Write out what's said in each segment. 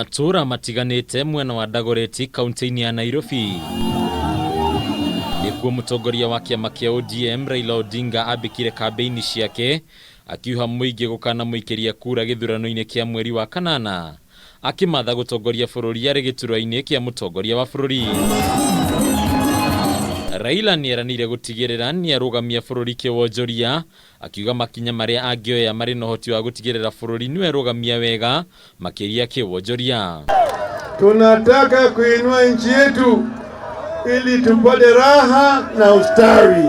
matura matiganite mwena wa Dagoretti kaunti-ini ya Nairobi nikuo mutongoria wa kiama kia ODM Raila Odinga abikire kambeini ciake akiuha muingi gukana muikiria kura githurano-ini kia mweri wa kanana akimatha gutongoria bururi ari giturwa-ini kia mutongoria wa bururi. Raila nieranire gutigirira ni arugamia bururi kiwonjoria akiuga makinya maria angioya mari no hoti wa gutigirira bururi ni arugamia wega makiria kiwonjoria. Tunataka kuinua nchi yetu ili tupate raha na ustawi.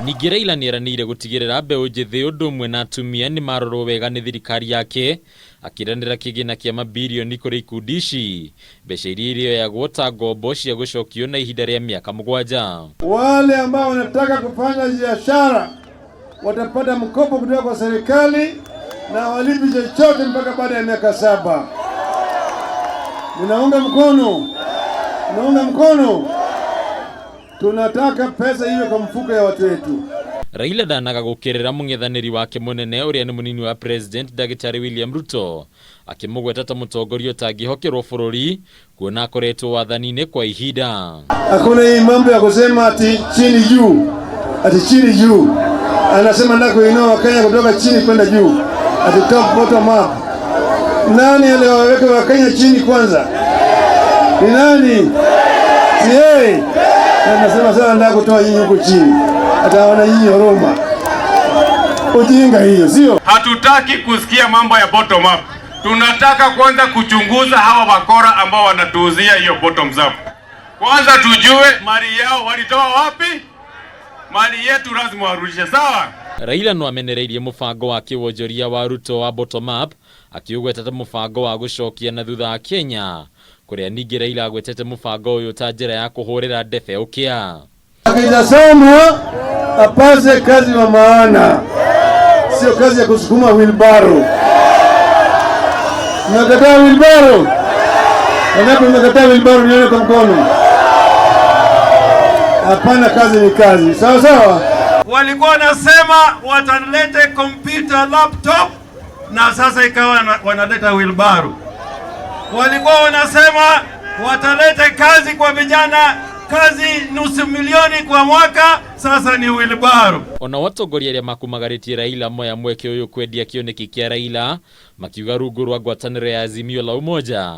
Ningĩ Raila nieranire gutigirira mbeũ njithi ũndũ ũmwe na atumia ni marorwo wega ni thirikari yake akiranira kigina kia mabilioni kuri ikundi ici mbeca iria irioyagwo ta ngombo cia gucokio na ihinda rĩa miaka 7. Wale ambao wanataka kufanya biashara watapata mkopo kutoka kwa serikali na walipi chochote mpaka baada ya miaka 7. Ninaunga mkono. Tunataka pesa iwe kwa mfuko ya watu wetu. Raila ndanaga gukirira mung'ethaniri wake munene uria ni munini wa president Daktari William Ruto akimugweta ta mutongoria utangihokerwo bururi kuona akoretwo wathani-ini kwa ihinda. Hakuna hii mambo ya kusema ati chini juu. Anasema ndako kuinua Wakenya kutoka chini kwenda juu. Ati top bottom up. Nani aliyoweka Wakenya chini kwanza? Ni nani? Si yeye. Anasema sasa ndako kutoa nyinyi huko chini. Ataona nyinyi huruma. Ujinga hiyo, sio? Hatutaki kusikia mambo ya bottom up. Tunataka kwanza kuchunguza hawa wakora ambao wanatuuzia hiyo bottom up. Kwanza tujue mali yao walitoa wapi? Mali yetu lazima warudishe, sawa? Raila no amenereirie mubango wa kiwonjoria wa Ruto wa bottom up akiugweta ta mubango wa gucokia na thutha wa Kenya kuria ningi Raila agwetete mubango uyu ta njira ya kuhurira ndebe ukia. Akijasema apase kazi wa maana, sio kazi ya kusukuma wheelbarrow. Unakataa wheelbarrow? Wangapi unakataa wheelbarrow? Nione kwa mkono. Hapana, kazi ni kazi. Sawa sawa. Walikuwa wanasema watalete computer laptop na sasa ikawa wanaleta wheelbarrow. Walikuwa wanasema watalete kazi kwa vijana, kazi 500,000 kwa mwaka, sasa ni wheelbarrow. Ona watongoria aria makumagaritie Raila moya mweke uyu kwendia kioneki kia Raila makiuga rungu rwa ngwataniro ya Azimio la Umoja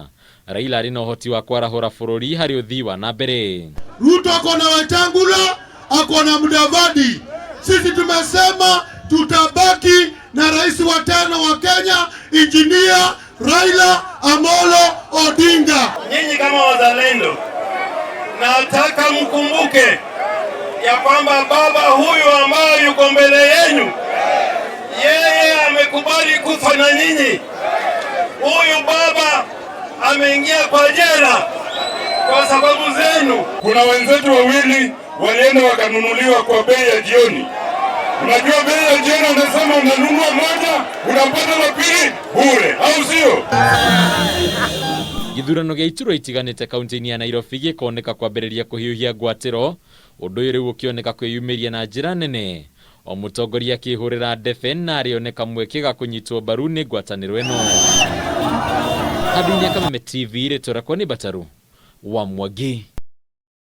Raila ari na uhoti wa kwarahura bururi hari uthii wa na mbere. Ruto ako na Wetangula, ako na Mudavadi. Sisi tumesema tutabaki na rais wa 5 wa Kenya, Engineer Raila Amolo Odinga. Nyinyi kama wazalendo, nataka mkumbuke ya kwamba baba huyu ambaye yuko mbele yenu, yeye amekubali kufa na nyinyi. Huyu baba ameingia kwa jela kwa sababu zenu. Kuna wenzetu wawili walienda wakanunuliwa kwa bei ya jioni. Unajua bei ya jioni, unasema unanunua moja unapata la pili bure, au sio? Githurano gia iturwa itiganite kaunti-ini ya Nairobi gikoneka kwambĩrĩria kuhiũhia ngwatĩro ũndũ ũyũ rĩu ũkĩoneka kwĩyumĩria na njĩra nene o mũtongoria akĩhũrĩra ndebe na arĩoneka mweke ga kũnyitwo mbaru nĩ ngwatanĩro ĩno. Handũ-inĩ ya Kameme TV rĩtwa rĩakwa nĩ Bataru wa Mwangi.